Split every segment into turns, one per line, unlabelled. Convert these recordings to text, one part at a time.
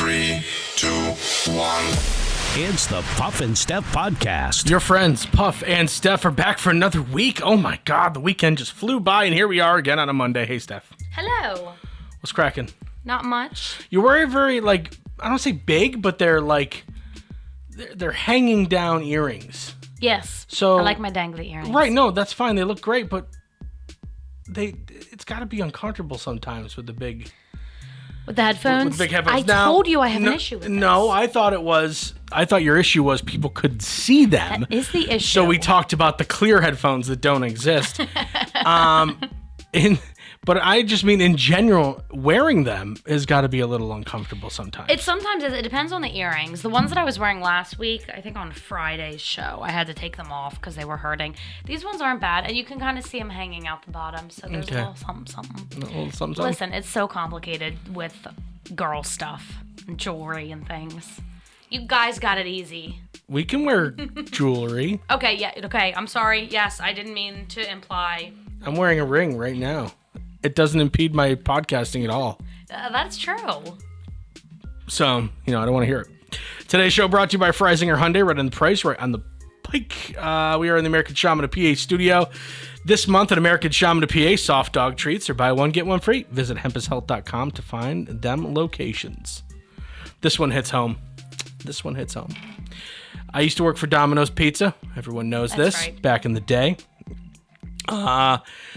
3, 2, 1.
It's the Puff and Steph podcast.
Your friends, Puff and Steph, are back for another week. Oh my God, the weekend just flew by, and here we are again on a Monday. Hey, Steph.
Hello.
What's cracking?
Not much.
You wear very, like, I don't say big, but they're like, they're hanging down earrings.
Yes.
So
I like my dangly earrings.
Right, no, that's fine. They look great, but it's got to be uncomfortable sometimes with the big...
With the headphones?
With big headphones.
I told you I have an issue with this.
No, I thought your issue was people could see them.
That is the issue.
So we talked about the clear headphones that don't exist. But I just mean in general, wearing them has got to be a little uncomfortable sometimes.
It depends on the earrings. The ones that I was wearing last week, I think on Friday's show, I had to take them off because they were hurting. These ones aren't bad, and you can kind of see them hanging out the bottom. So there's a little something.
A little something.
Listen, it's so complicated with girl stuff, and jewelry and things. You guys got it easy.
We can wear jewelry.
Okay, I'm sorry. Yes, I didn't mean to imply.
I'm wearing a ring right now. It doesn't impede my podcasting at all.
That's true.
So, I don't want to hear it. Today's show brought to you by Freisinger Hyundai, right on the price, right on the pike. We are in the American Shaman of PA studio. This month at American Shaman of PA, soft dog treats are buy one, get one free. Visit hempashealth.com to find them locations. This one hits home. I used to work for Domino's Pizza. Everyone knows
That's
this.
right.
Back in the day.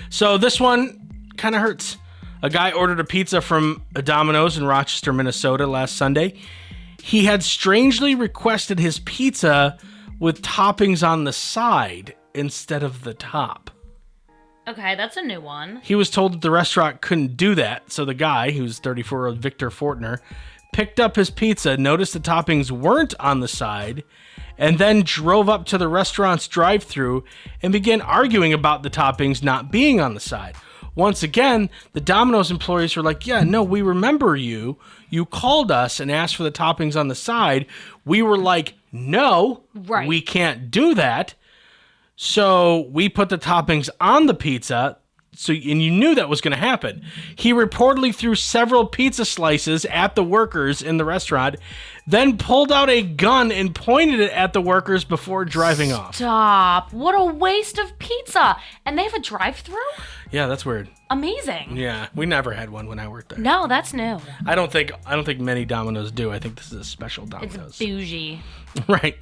So this one kind of hurts. A guy ordered a pizza from a Domino's in Rochester, Minnesota last Sunday. He had strangely requested his pizza with toppings on the side instead of the top.
Okay, that's a new one.
He was told that the restaurant couldn't do that, so the guy, who's 34-year-old Victor Fortner, picked up his pizza, noticed the toppings weren't on the side, and then drove up to the restaurant's drive-thru and began arguing about the toppings not being on the side. Once again, the Domino's employees were like, yeah, no, we remember you. You called us and asked for the toppings on the side. We were like, no,
right.
We can't do that. So we put the toppings on the pizza. And you knew that was going to happen. He reportedly threw several pizza slices at the workers in the restaurant, then pulled out a gun and pointed it at the workers before driving off.
Stop. What a waste of pizza. And they have a drive-thru?
Yeah, that's weird.
Amazing.
Yeah, we never had one when I worked there.
No, that's new.
I don't think many Domino's do. I think this is a special Domino's.
It's bougie.
Right.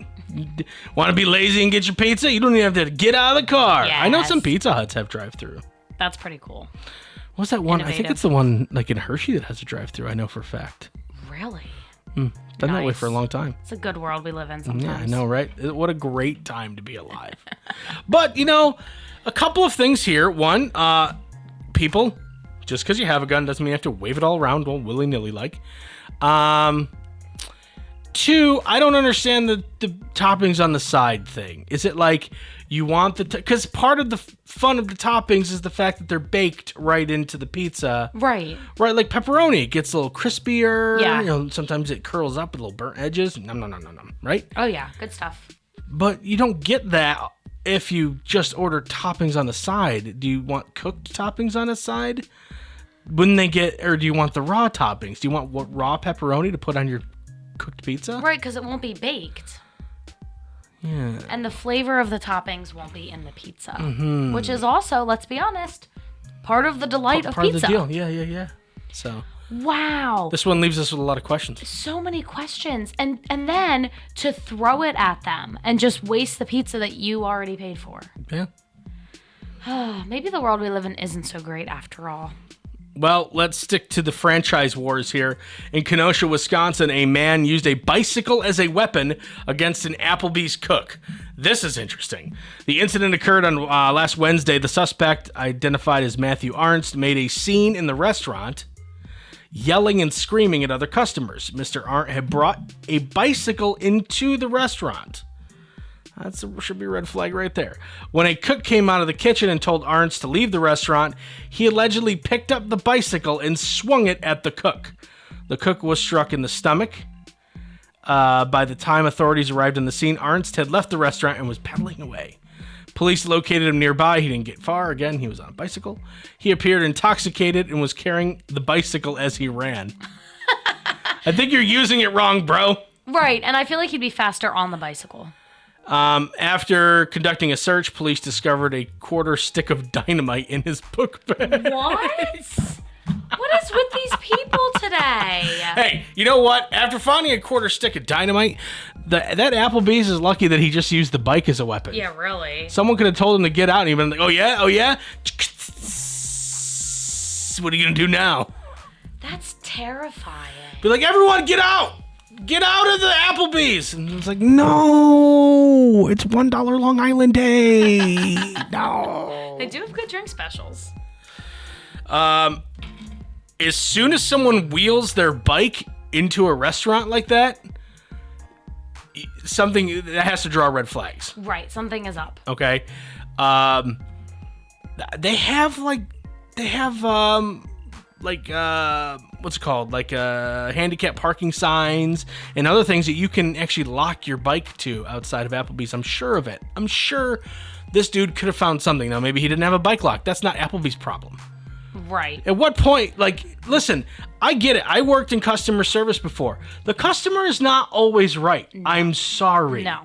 Want to be lazy and get your pizza? You don't even have to get out of the car.
Yes.
I know some Pizza Huts have drive-thru.
That's pretty cool.
What's that one?
Innovative.
I think it's the one like in Hershey that has a drive-thru. I know for a fact.
Really?
Been that way for a long time.
It's a good world we live in sometimes.
Yeah, I know, right? What a great time to be alive. But, a couple of things here. One, people, just because you have a gun doesn't mean you have to wave it all around all willy-nilly like. Two, I don't understand the toppings on the side thing. Is it like you want because part of the fun of the toppings is the fact that they're baked right into the pizza.
Right.
Right, like pepperoni. It gets a little crispier.
Yeah.
Sometimes it curls up with little burnt edges. Nom, right?
Oh, yeah. Good stuff.
But you don't get that if you just order toppings on the side. Do you want cooked toppings on the side? Wouldn't they or do you want the raw toppings? Do you want raw pepperoni to put on your cooked pizza?
Right, because it won't be baked.
Yeah.
And the flavor of the toppings won't be in the pizza. Mm-hmm. Which is also, let's be honest, part of the delight of
part
pizza.
Part of the deal. Yeah. So.
Wow.
This one leaves us with a lot of questions.
So many questions. And then to throw it at them and just waste the pizza that you already paid for.
Yeah.
Maybe the world we live in isn't so great after all.
Well, let's stick to the franchise wars here. In Kenosha, Wisconsin, a man used a bicycle as a weapon against an Applebee's cook. This is interesting. The incident occurred on last Wednesday. The suspect, identified as Matthew Arnst, made a scene in the restaurant, yelling and screaming at other customers. Mr. Arndt had brought a bicycle into the restaurant. That should be a red flag right there. When a cook came out of the kitchen and told Arnst to leave the restaurant, he allegedly picked up the bicycle and swung it at the cook. The cook was struck in the stomach. By the time authorities arrived on the scene, Arnst had left the restaurant and was pedaling away. Police located him nearby. He didn't get far. Again, he was on a bicycle. He appeared intoxicated and was carrying the bicycle as he ran. I think you're using it wrong, bro.
Right, and I feel like he'd be faster on the bicycle.
After conducting a search, police discovered a quarter stick of dynamite in his book bag.
What? What is with these people today?
Hey, you know what? After finding a quarter stick of dynamite, that Applebee's is lucky that he just used the bike as a weapon.
Yeah, really.
Someone could have told him to get out and he'd been like, oh yeah? What are you going to do now?
That's terrifying.
Be like, everyone get out! Get out of the Applebee's! And it's like, no! It's $1 Long Island Day! No!
They do have good drink specials.
As soon as someone wheels their bike into a restaurant like that, something that has to draw red flags.
Right, something is up.
Okay. They have what's it called? Like handicap parking signs and other things that you can actually lock your bike to outside of Applebee's. I'm sure of it. I'm sure this dude could have found something. Now, maybe he didn't have a bike lock. That's not Applebee's problem.
Right.
At what point, listen, I get it. I worked in customer service before. The customer is not always right. No. I'm sorry.
No.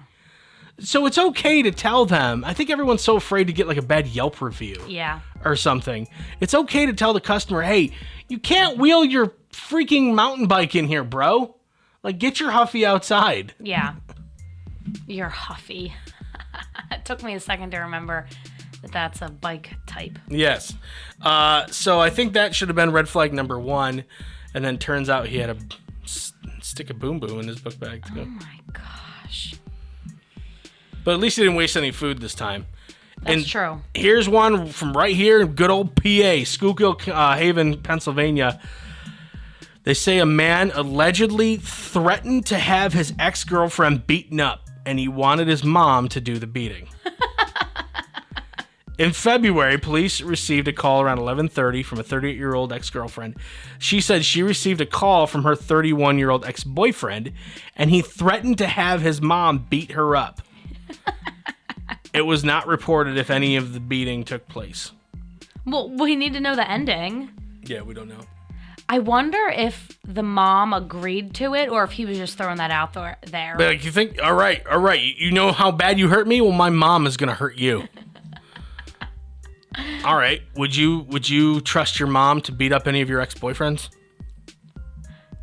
So it's okay to tell them. I think everyone's so afraid to get like a bad Yelp review.
Yeah.
Or something. It's okay to tell the customer, hey, you can't wheel your freaking mountain bike in here, bro. Like, get your Huffy outside.
Yeah. You're Huffy. It took me a second to remember that that's a bike type.
Yes. So I think that should have been red flag number 1. And then turns out he had a stick of boom boom in his book bag too.
Oh my gosh.
But at least he didn't waste any food this time.
That's true.
Here's one from right here in good old PA, Schuylkill Haven, Pennsylvania. They say a man allegedly threatened to have his ex-girlfriend beaten up, and he wanted his mom to do the beating. In February, police received a call around 11:30 from a 38-year-old ex-girlfriend. She said she received a call from her 31-year-old ex-boyfriend, and he threatened to have his mom beat her up. It was not reported if any of the beating took place.
Well, we need to know the ending.
Yeah, we don't know.
I wonder if the mom agreed to it or if he was just throwing that out there.
But like, you think, all right, you know how bad you hurt me? Well, my mom is going to hurt you. All right, would you trust your mom to beat up any of your ex-boyfriends?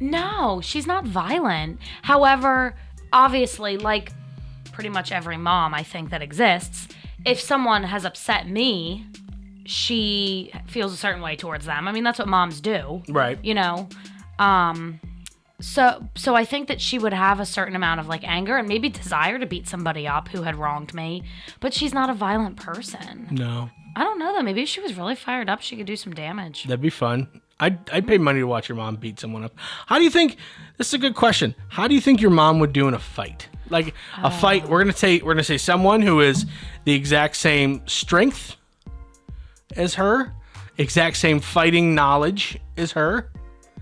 No, she's not violent. However, obviously, like pretty much every mom I think that exists, if someone has upset me, she feels a certain way towards them. I mean, that's what moms do.
Right.
You know? So I think that she would have a certain amount of like anger and maybe desire to beat somebody up who had wronged me, but she's not a violent person.
No.
I don't know though. Maybe if she was really fired up, she could do some damage.
That'd be fun. I'd pay money to watch your mom beat someone up. How do you think? This is a good question. How do you think your mom would do in a fight? Like a fight, we're gonna say someone who is the exact same strength as her, exact same fighting knowledge as her.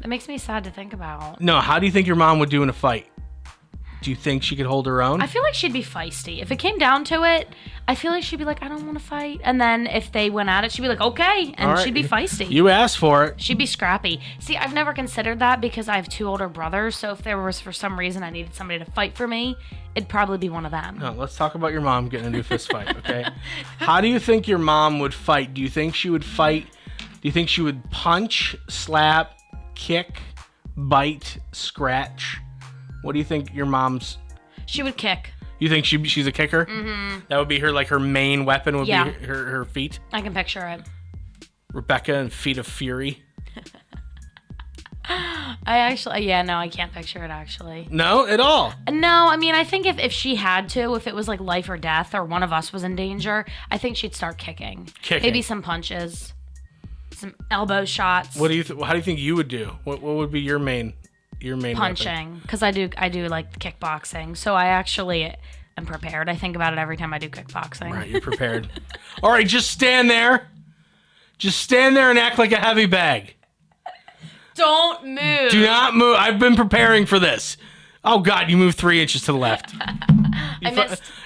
It makes me sad to think about.
No, how do you think your mom would do in a fight? Do you think she could hold her own?
I feel like she'd be feisty. If it came down to it, I feel like she'd be like, I don't want to fight. And then if they went at it, she'd be like, okay. And
right.
She'd be feisty.
You asked for it.
She'd be scrappy. See, I've never considered that because I have 2 older brothers. So if there was, for some reason, I needed somebody to fight for me, it'd probably be one of them.
No, let's talk about your mom getting into a fist fight, okay? How do you think your mom would fight? Do you think she would fight? Do you think she would punch, slap, kick, bite, scratch? What do you think your mom's...
She would kick.
You think she's a kicker? Mm-hmm. That would be her main weapon would be her feet?
I can picture it.
Rebecca and Feet of Fury.
I can't picture it actually.
No, at all?
No, I mean, I think if she had to, if it was like life or death or one of us was in danger, I think she'd start kicking. Maybe some punches, some elbow shots.
How do you think you would do? What would be your main
punching? Because I do like kickboxing, so I actually am prepared. I think about it every time I do kickboxing.
Right, you're prepared. All right, just stand there. Just stand there and act like a heavy bag.
Don't move.
Do not move. I've been preparing for this. Oh, God, you moved 3 inches to the left.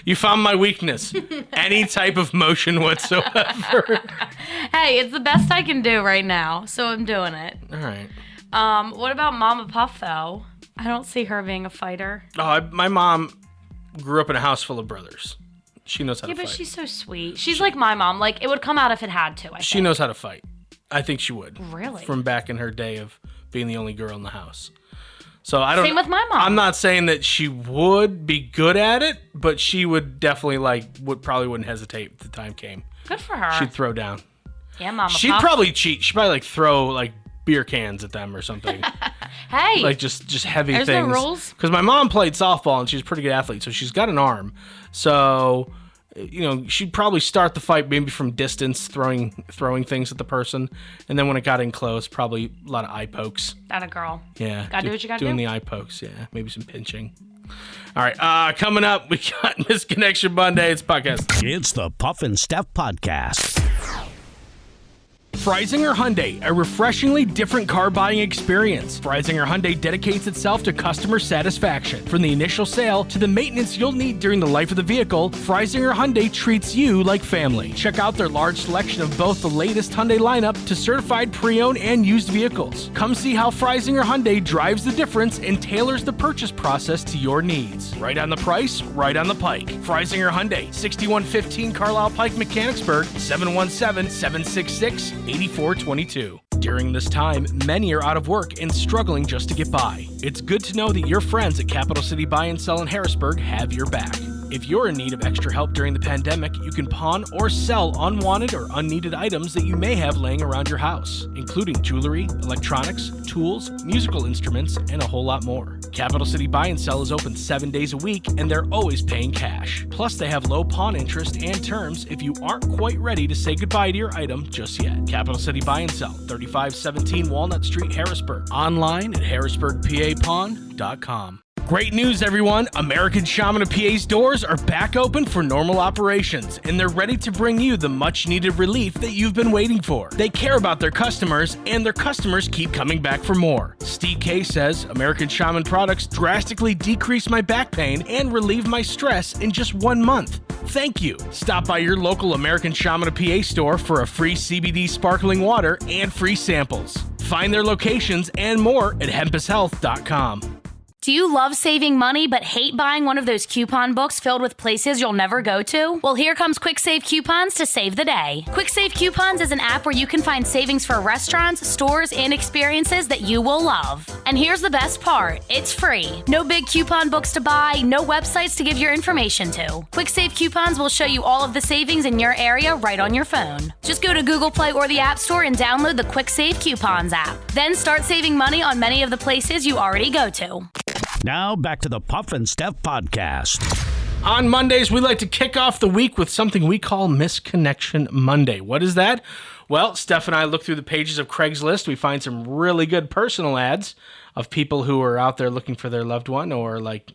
You found my weakness. Any type of motion whatsoever.
Hey, it's the best I can do right now, so I'm doing it.
All right.
What about Mama Puff, though? I don't see her being a fighter.
My mom grew up in a house full of brothers. She knows how to fight.
Yeah, but she's so sweet. She's like my mom. Like, it would come out if it had to,
She knows how to fight. I think she would.
Really?
From back in her day of being the only girl in the house. So I don't.
Same with my mom.
I'm not saying that she would be good at it, but she would definitely probably wouldn't hesitate if the time came.
Good for her.
She'd throw down.
Yeah, Mama.
She'd probably cheat. She'd probably throw beer cans at them or something.
Hey.
Just heavy
There's
things.
no rules.
Because my mom played softball and she's a pretty good athlete, so she's got an arm. So she'd probably start the fight maybe from distance, throwing things at the person, and then when it got in close, probably a lot of eye pokes.
That a girl.
Yeah.
Gotta do what you gotta
doing
do.
the eye pokes, yeah. Maybe some pinching. All right, coming up, we got Misconnection Monday. It's podcast.
It's the Puff and Steph Podcast.
Freisinger Hyundai, a refreshingly different car buying experience. Freisinger Hyundai dedicates itself to customer satisfaction. From the initial sale to the maintenance you'll need during the life of the vehicle, Freisinger Hyundai treats you like family. Check out their large selection of both the latest Hyundai lineup to certified pre-owned and used vehicles. Come see how Freisinger Hyundai drives the difference and tailors the purchase process to your needs. Right on the price, right on the pike. Freisinger Hyundai, 6115 Carlisle Pike, Mechanicsburg, 717-766-8422. During this time, many are out of work and struggling just to get by. It's good to know that your friends at Capital City Buy and Sell in Harrisburg have your back. If you're in need of extra help during the pandemic, you can pawn or sell unwanted or unneeded items that you may have laying around your house, including jewelry, electronics, tools, musical instruments, and a whole lot more. Capital City Buy and Sell is open 7 days a week, and they're always paying cash. Plus, they have low pawn interest and terms if you aren't quite ready to say goodbye to your item just yet. Capital City Buy and Sell, 3517 Walnut Street, Harrisburg. Online at harrisburgpapawn.com. Great news, everyone! American Shaman of PA's doors are back open for normal operations, and they're ready to bring you the much-needed relief that you've been waiting for. They care about their customers, and their customers keep coming back for more. Steve K says, American Shaman products drastically decrease my back pain and relieve my stress in just 1 month. Thank you. Stop by your local American Shaman of PA store for a free CBD sparkling water and free samples. Find their locations and more at hempushealth.com.
Do you love saving money but hate buying one of those coupon books filled with places you'll never go to? Well, here comes Quick Save Coupons to save the day. Quick Save Coupons is an app where you can find savings for restaurants, stores, and experiences that you will love. And here's the best part. It's free. No big coupon books to buy, no websites to give your information to. Quick Save Coupons will show you all of the savings in your area right on your phone. Just go to Google Play or the App Store and download the Quick Save Coupons app. Then start saving money on many of the places you already go to.
Now back to the Puff and Steph Podcast.
On Mondays, we like to kick off the week with something we call Misconnection Monday. What is that? Well, Steph and I look through the pages of Craigslist. We find some really good personal ads of people who are out there looking for their loved one, or like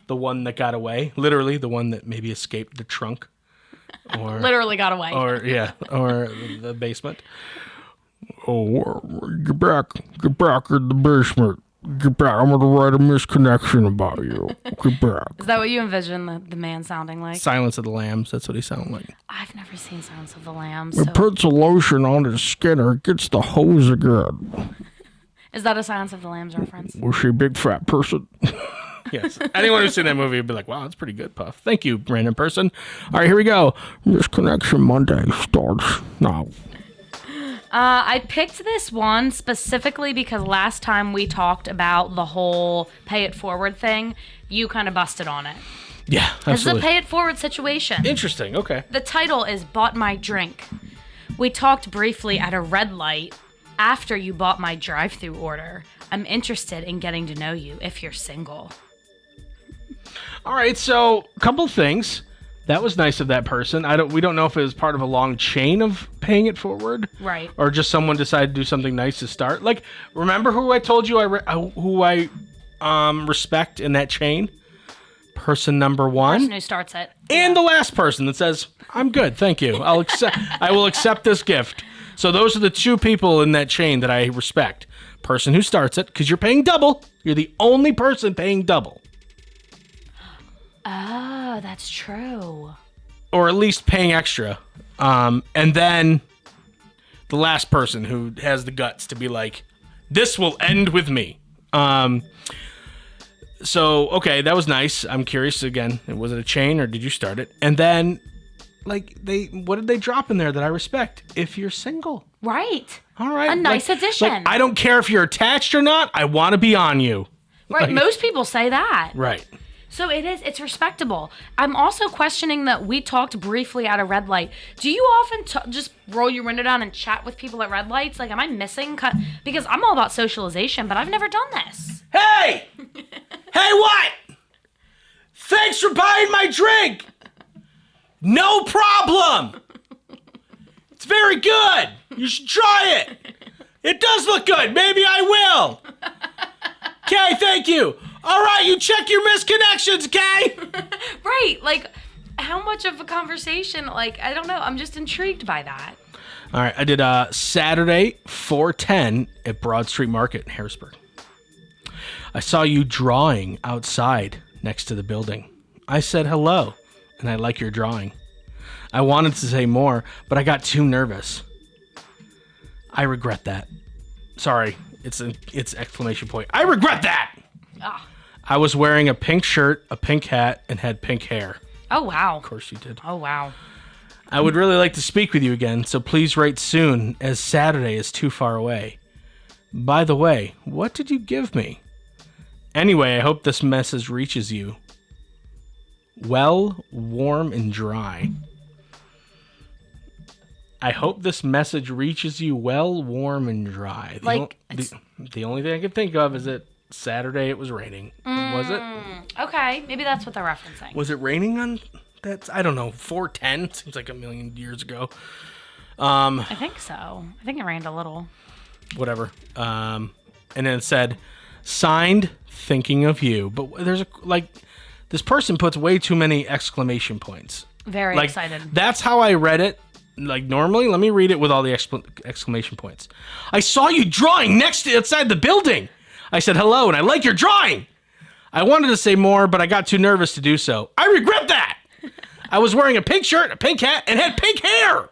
the one that got away, literally the one that maybe escaped the trunk. Or
Literally got away.
or the basement. Oh, get back in the basement. Get back. I'm going to write a misconnection about you. Get back.
Is that what you envision the man sounding like?
Silence of the Lambs. That's what he sounded like.
I've never seen Silence of the Lambs.
He puts a lotion on his skin or gets the hose again.
Is that a Silence of the Lambs reference?
Was she a big fat person? Yes. Anyone who's seen that movie would be like, wow, that's pretty good, Puff. Thank you, random person. All right, here we go. Misconnection Monday starts now.
I picked this one specifically because last time we talked about the whole pay it forward thing, you kind of busted on it.
Yeah, absolutely.
This is a pay it forward situation.
Interesting, okay.
The title is Bought My Drink. We talked briefly at a red light after you bought my drive-thru order. I'm interested in getting to know you if you're single.
All right, so a couple things. That was nice of that person. We don't know if it was part of a long chain of paying it forward,
right?
Or just someone decided to do something nice to start. Like, remember who I told you who I respect in that chain? Person number one,
person who starts it,
and the last person that says, "I'm good, thank you. I will accept this gift." So those are the two people in that chain that I respect. Person who starts it, because you're paying double. You're the only person paying double.
Oh, that's true.
Or at least paying extra. And then the last person who has the guts to be like, this will end with me. So, okay, that was nice. I'm curious again. Was it a chain or did you start it? And then, like, what did they drop in there that I respect? If you're single.
Right.
All right.
A nice addition.
Like, I don't care if you're attached or not. I want to be on you.
Right.
Like,
most people say that.
Right.
So it's respectable. I'm also questioning that we talked briefly at a red light. Do you often just roll your window down and chat with people at red lights? Like, am I missing? Because I'm all about socialization, but I've never done this.
Hey! Hey, what? Thanks for buying my drink. No problem. It's very good. You should try it. It does look good. Maybe I will. Okay, thank you. All right, you check your misconnections, okay?
Right. Like, how much of a conversation? Like, I don't know. I'm just intrigued by that.
All right, I did Saturday 4:10 at Broad Street Market in Harrisburg. I saw you drawing outside next to the building. I said hello, and I like your drawing. I wanted to say more, but I got too nervous. I regret that. Sorry, it's exclamation point. I regret that!
Ah.
I was wearing a pink shirt, a pink hat, and had pink hair.
Oh, wow.
Of course you did.
Oh, wow.
I would really like to speak with you again, so please write soon, as Saturday is too far away. By the way, what did you give me? Anyway, I hope this message reaches you well, warm, and dry. I hope this message reaches you well, warm, and dry. The only thing I can think of is that Saturday it was raining. Was it?
Okay, maybe that's what they're referencing.
Was it raining on that? I don't know. 4:10 seems like a million years ago.
I think so. I think it rained a little.
Whatever. And then it said, signed, thinking of you. But there's this person puts way too many exclamation points.
Very excited.
That's how I read it. Like normally, let me read it with all the exclamation points. I saw you drawing outside the building. I said hello, and I like your drawing. I wanted to say more, but I got too nervous to do so. I regret that. I was wearing a pink shirt, a pink hat, and had pink hair.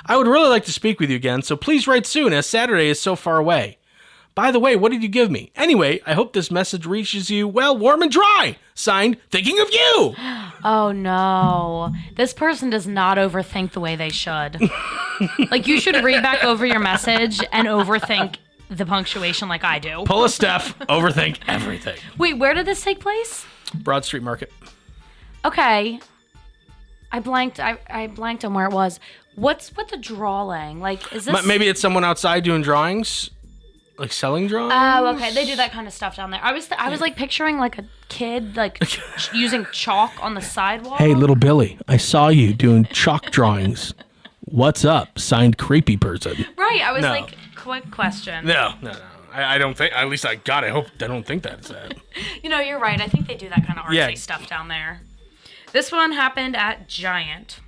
I would really like to speak with you again, so please write soon, as Saturday is so far away. By the way, what did you give me? Anyway, I hope this message reaches you well, warm, and dry. Signed, thinking of you.
Oh, no. This person does not overthink the way they should. Like, you should read back over your message and overthink the punctuation like I do.
Pull a Steph, overthink everything.
Wait, where did this take place?
Broad Street Market.
Okay. I blanked on where it was. What's with the drawing? Like, is this...
Maybe it's someone outside doing drawings? Like selling drawings?
Oh, okay. They do that kind of stuff down there. I was like picturing like a kid like using chalk on the sidewalk.
Hey, little Billy, I saw you doing chalk drawings. What's up? Signed, creepy person.
Right. I was like, quick question.
No. I don't think. At least I don't think that's that.
You know, you're right. I think they do that kind of artsy stuff down there. This one happened at Giant.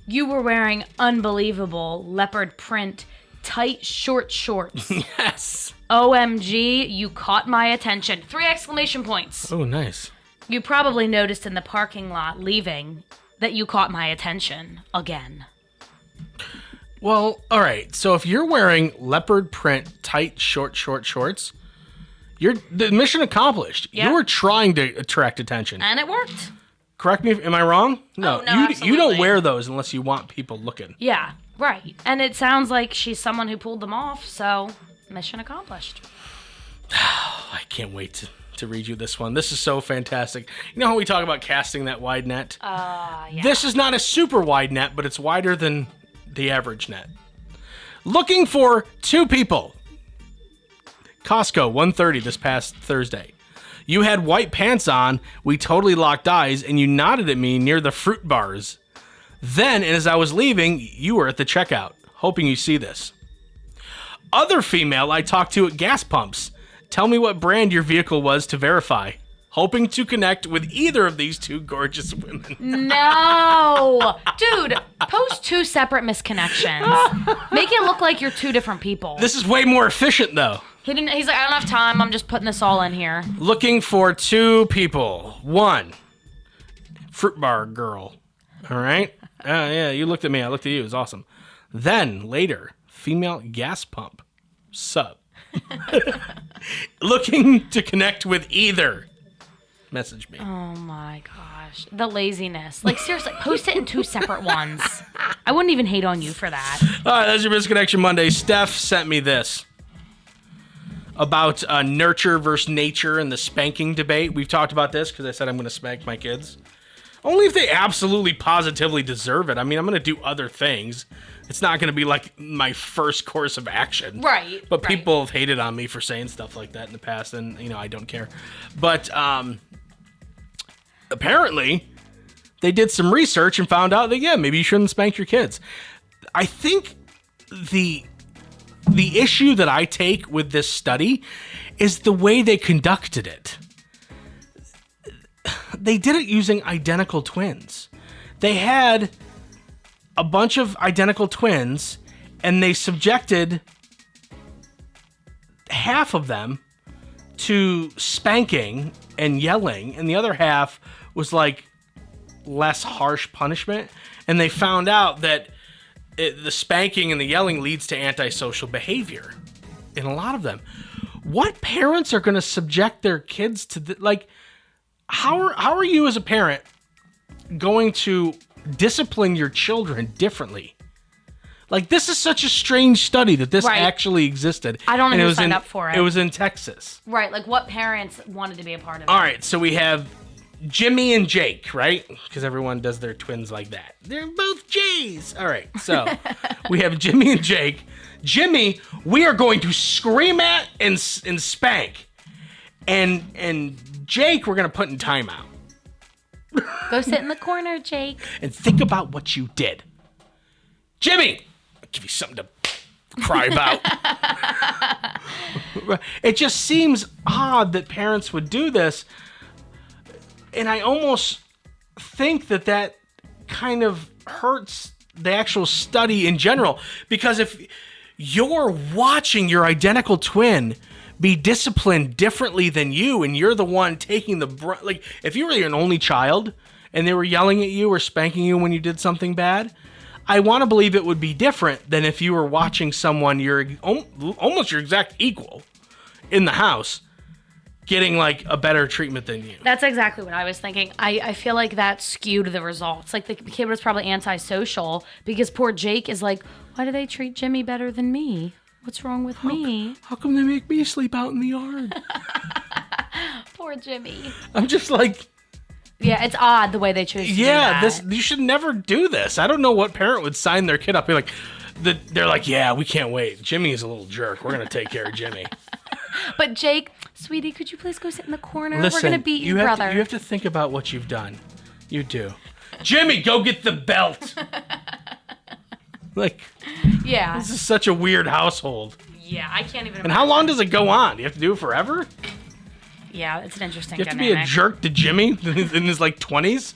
You were wearing unbelievable leopard print tight short shorts.
Yes.
OMG, you caught my attention. 3 exclamation points.
Oh, nice.
You probably noticed in the parking lot leaving that you caught my attention again.
Well, all right. So if you're wearing leopard print tight shorts, the mission accomplished.
Yeah.
You were trying to attract attention.
And it worked.
Correct me am I wrong? No,
Oh, no,
you don't
absolutely.
wear those unless you want people looking.
Yeah, right. And it sounds like she's someone who pulled them off, so mission accomplished.
I can't wait to read you this one. This is so fantastic. You know how we talk about casting that wide net?
Yeah.
This is not a super wide net, but it's wider than the average net. Looking for 2 people. Costco, 1:30 this past Thursday. You had white pants on, we totally locked eyes, and you nodded at me near the fruit bars. Then, as I was leaving, you were at the checkout. Hoping you see this. Other female I talked to at gas pumps. Tell me what brand your vehicle was to verify. Hoping to connect with either of these 2 gorgeous women.
No! Dude, post 2 separate misconnections. Make it look like you're 2 different people.
This is way more efficient, though.
He's like, I don't have time. I'm just putting this all in here.
Looking for 2 people. 1, fruit bar girl. All right? Yeah, you looked at me. I looked at you. It was awesome. Then, later, female gas pump. Sup? Looking to connect with either. Message me.
Oh my gosh. The laziness. Like, seriously, post it in 2 separate ones. I wouldn't even hate on you for that.
All right, that's your Misconnection Monday. Steph sent me this about nurture versus nature and the spanking debate. We've talked about this because I said I'm going to spank my kids. Only if they absolutely positively deserve it. I mean, I'm going to do other things. It's not going to be like my first course of action.
Right.
But people have hated on me for saying stuff like that in the past, and, I don't care. But apparently, they did some research and found out that, yeah, maybe you shouldn't spank your kids. I think the issue that I take with this study is the way they conducted it. They did it using identical twins. They had a bunch of identical twins, and they subjected half of them to spanking and yelling, and the other half was like less harsh punishment. And they found out that the spanking and the yelling leads to antisocial behavior in a lot of them. What parents are going to subject their kids to how are you as a parent going to discipline your children differently? Like, this is such a strange study that this actually existed.
I don't even sign up for it.
It was in Texas.
Right, like what parents wanted to be a part of it?
All right, so we have Jimmy and Jake, right? Because everyone does their twins like that. They're both J's. All right, so we have Jimmy and Jake. Jimmy, we are going to scream at and spank. And Jake, we're going to put in timeout.
Go sit in the corner, Jake.
And think about what you did. Jimmy, I'll give you something to cry about. It just seems odd that parents would do this. And I almost think that kind of hurts the actual study in general. Because if you're watching your identical twin be disciplined differently than you, and you're the one taking the brunt, like if you were an only child and they were yelling at you or spanking you when you did something bad, I want to believe it would be different than if you were watching someone almost your exact equal in the house getting like a better treatment than you.
That's exactly what I was thinking. I feel like that skewed the results. Like the kid was probably antisocial because poor Jake is like, why do they treat Jimmy better than me? What's wrong with me?
How come they make me sleep out in the yard?
Poor Jimmy.
I'm just like...
Yeah, it's odd the way they choose to do that.
You should never do this. I don't know what parent would sign their kid up. They're like, yeah, we can't wait. Jimmy is a little jerk. We're going to take care of Jimmy.
But Jake, sweetie, could you please go sit in the corner?
Listen,
we're going to beat you, brother.
You have to think about what you've done. You do. Jimmy, go get the belt.
Yeah.
This is such a weird household.
Yeah, I can't even.
And how long does it go on? Do you have to do it forever?
Yeah, it's an interesting
You have
dynamic.
to be a jerk to Jimmy in his 20s?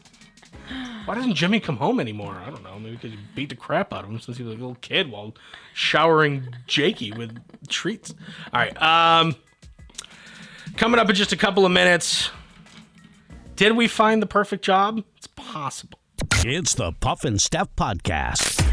Why doesn't Jimmy come home anymore? I don't know. Maybe because you beat the crap out of him since he was a little kid while showering Jakey with treats. All right. Coming up in just a couple of minutes. Did we find the perfect job? It's possible.
It's the Puff and Steph Podcast.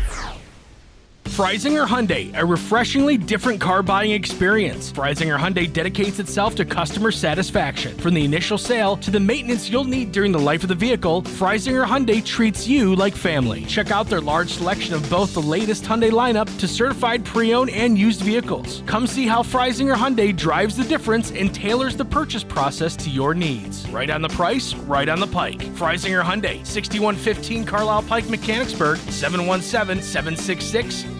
Freisinger Hyundai, a refreshingly different car buying experience. Freisinger Hyundai dedicates itself to customer satisfaction. From the initial sale to the maintenance you'll need during the life of the vehicle, Freisinger Hyundai treats you like family. Check out their large selection of both the latest Hyundai lineup to certified pre-owned and used vehicles. Come see how Freisinger Hyundai drives the difference and tailors the purchase process to your needs. Right on the price, right on the pike. Freisinger Hyundai, 6115 Carlisle Pike, Mechanicsburg, 717-766-8422.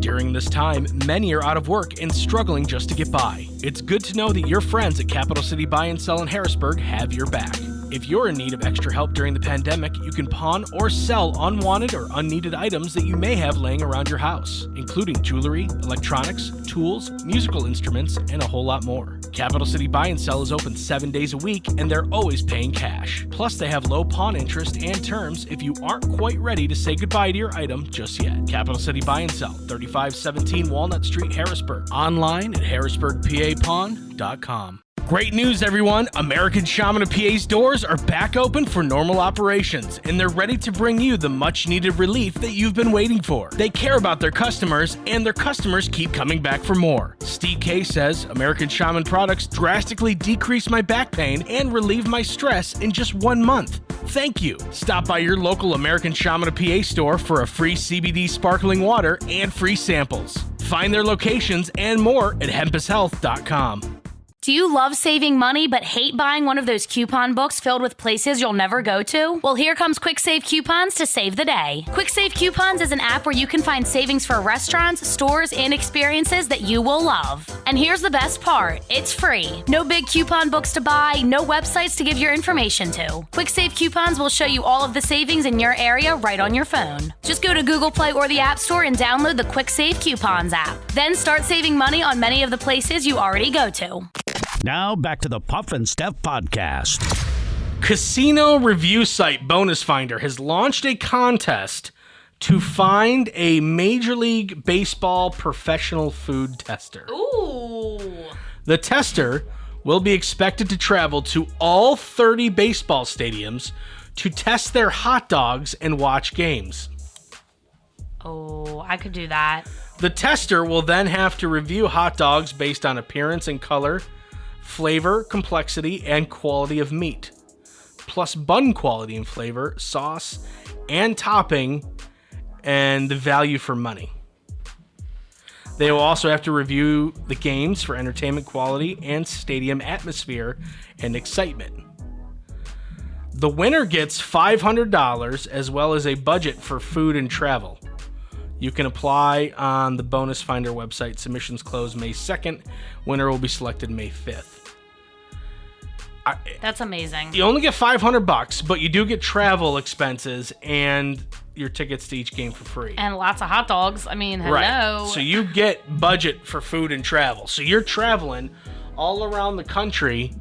During this time, many are out of work and struggling just to get by. It's good to know that your friends at Capital City Buy and Sell in Harrisburg have your back. If you're in need of extra help during the pandemic, you can pawn or sell unwanted or unneeded items that you may have laying around your house, including jewelry, electronics, tools, musical instruments, and a whole lot more. Capital City Buy and Sell is open 7 days a week, and they're always paying cash. Plus, they have low pawn interest and terms if you aren't quite ready to say goodbye to your item just yet. Capital City Buy and Sell, 3517 Walnut Street, Harrisburg. Online at harrisburgpapawn.com. Great news, everyone! American Shaman of PA's doors are back open for normal operations, and they're ready to bring you the much-needed relief that you've been waiting for. They care about their customers, and their customers keep coming back for more. Steve K says, American Shaman products drastically decrease my back pain and relieve my stress in just 1 month. Thank you. Stop by your local American Shaman of PA store for a free CBD sparkling water and free samples. Find their locations and more at hempushealth.com.
Do you love saving money but hate buying one of those coupon books filled with places you'll never go to? Well, here comes Quick Save Coupons to save the day. Quick Save Coupons is an app where you can find savings for restaurants, stores, and experiences that you will love. And here's the best part. It's free. No big coupon books to buy, no websites to give your information to. Quick Save Coupons will show you all of the savings in your area right on your phone. Just go to Google Play or the App Store and download the Quick Save Coupons app. Then start saving money on many of the places you already go to.
Now back to the Puff and Steph podcast.
Casino review site Bonus Finder has launched a contest to find a Major League Baseball professional food tester.
Ooh.
The tester will be expected to travel to all 30 baseball stadiums to test their hot dogs and watch games.
Oh, I could do that.
The tester will then have to review hot dogs based on appearance and color, flavor, complexity, and quality of meat, plus bun quality and flavor, sauce, and topping, and the value for money. They will also have to review the games for entertainment quality and stadium atmosphere and excitement. The winner gets $500 as well as a budget for food and travel. You can apply on the Bonus Finder website. Submissions close May 2nd. Winner will be selected May 5th.
That's amazing.
You only get $500, but you do get travel expenses and your tickets to each game for free.
And lots of hot dogs. I mean, hello.
Right. So you get budget for food and travel. So you're traveling all around the country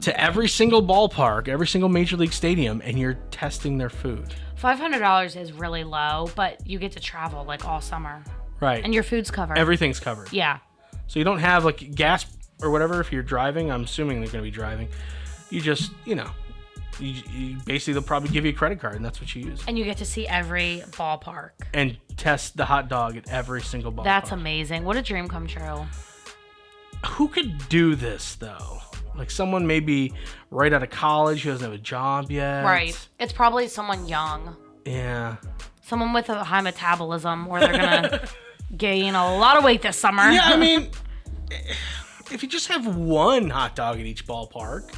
to every single ballpark, every single Major League stadium, and you're testing their food.
$500 is really low, but you get to travel like all summer.
Right.
And your food's covered.
Everything's covered.
Yeah.
So you don't have like gas or whatever if you're driving. I'm assuming they're going to be driving. You just, you basically they'll probably give you a credit card and that's what you use.
And you get to see every ballpark.
And test the hot dog at every single ballpark.
That's amazing. What a dream come true.
Who could do this though? Like someone maybe right out of college who doesn't have a job yet.
Right. It's probably someone young.
Yeah.
Someone with a high metabolism where they're going to gain a lot of weight this summer.
Yeah, I mean, if you just have one hot dog at each ballpark.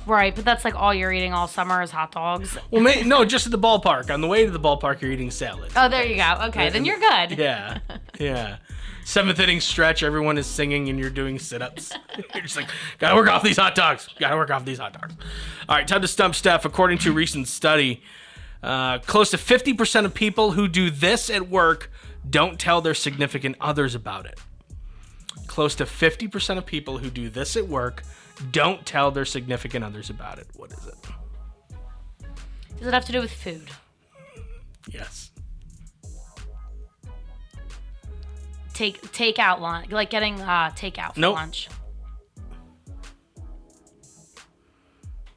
Right, but that's like all you're eating all summer is hot dogs.
Well, no, just at the ballpark. On the way to the ballpark, you're eating salad.
Oh, there you go. Okay, then you're good.
Yeah, yeah. 7th inning stretch, everyone is singing and you're doing sit-ups. You're just like, gotta work off these hot dogs. All right, time to stump Steph. According to a recent study, close to 50% of people who do this at work don't tell their significant others about it. Close to 50% of people who do this at work don't tell their significant others about it. What is it?
Does it have to do with food?
Yes.
Takeout lunch, like getting takeout for lunch.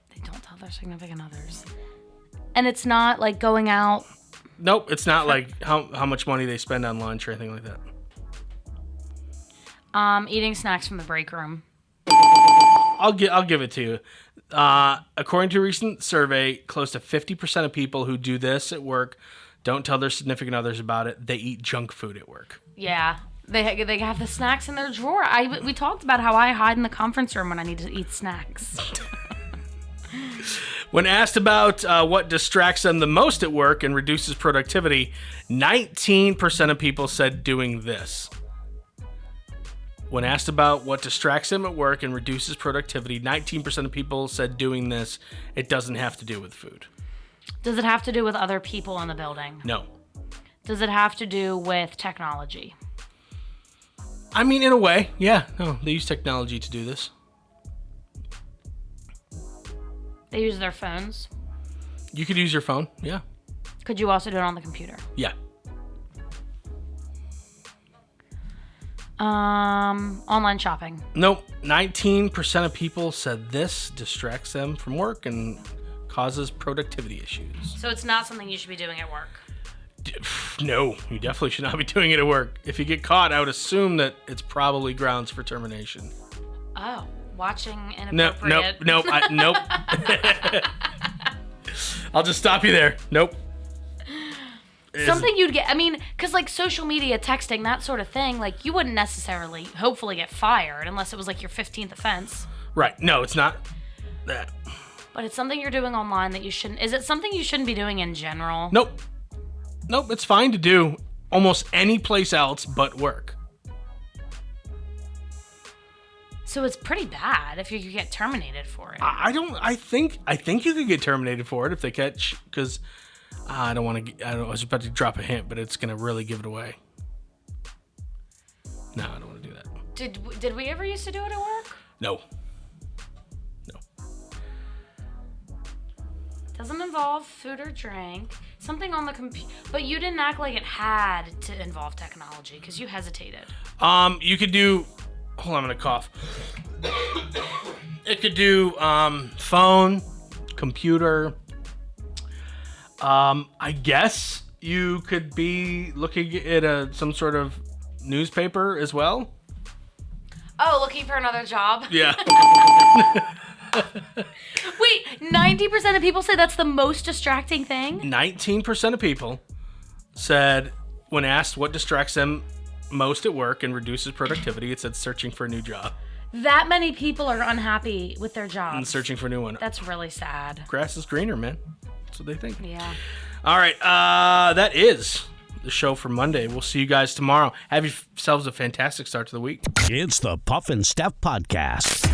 They don't tell their significant others. And it's not like going out.
Nope, it's not like how much money they spend on lunch or anything like that.
Eating snacks from the break room.
I'll give it to you. According to a recent survey, close to 50% of people who do this at work don't tell their significant others about it. They eat junk food at work.
Yeah. They have the snacks in their drawer. We talked about how I hide in the conference room when I need to eat snacks.
When asked about what distracts them the most at work and reduces productivity, 19% of people said doing this. When asked about what distracts them at work and reduces productivity, 19% of people said doing this. It doesn't have to do with food.
Does it have to do with other people in the building?
No.
Does it have to do with technology?
I mean, in a way, yeah. No, they use technology to do this.
They use their phones?
You could use your phone, yeah.
Could you also do it on the computer?
Yeah.
Online shopping.
Nope. 19% of people said this distracts them from work and causes productivity issues.
So it's not something you should be doing at work.
No, you definitely should not be doing it at work. If you get caught, I would assume that it's probably grounds for termination.
Oh, watching
Nope.
inappropriate.
Nope. I'll just stop you there. Nope.
Something you'd get, I mean, because like social media, texting, that sort of thing, like you wouldn't necessarily, hopefully, get fired unless it was like your 15th offense.
Right. No, it's not that.
But it's something you're doing online that you shouldn't. Is it something you shouldn't be doing in general?
Nope. It's fine to do almost any place else but work.
So it's pretty bad if you could get terminated for it.
I think you could get terminated for it if they catch, because I was about to drop a hint, but it's going to really give it away. No, I don't want to do that.
Did we ever used to do it at work?
No.
Doesn't involve food or drink. Something on the computer. But you didn't act like it had to involve technology because you hesitated.
You could do. Hold on, I'm gonna cough. It could do phone, computer. I guess you could be looking at some sort of newspaper as well.
Oh, looking for another job?
Yeah.
Wait, 90% of people say that's the most distracting thing?
19% of people said, when asked what distracts them most at work and reduces productivity, it said searching for a new job
That many people are unhappy with their jobs.
and searching for a new one.
That's really sad.
Grass is greener, man. That's what they think.
Yeah.
All right, that is the show for Monday. We'll see you guys tomorrow. Have yourselves a fantastic start to the week.
It's the Puff and Steph Podcast.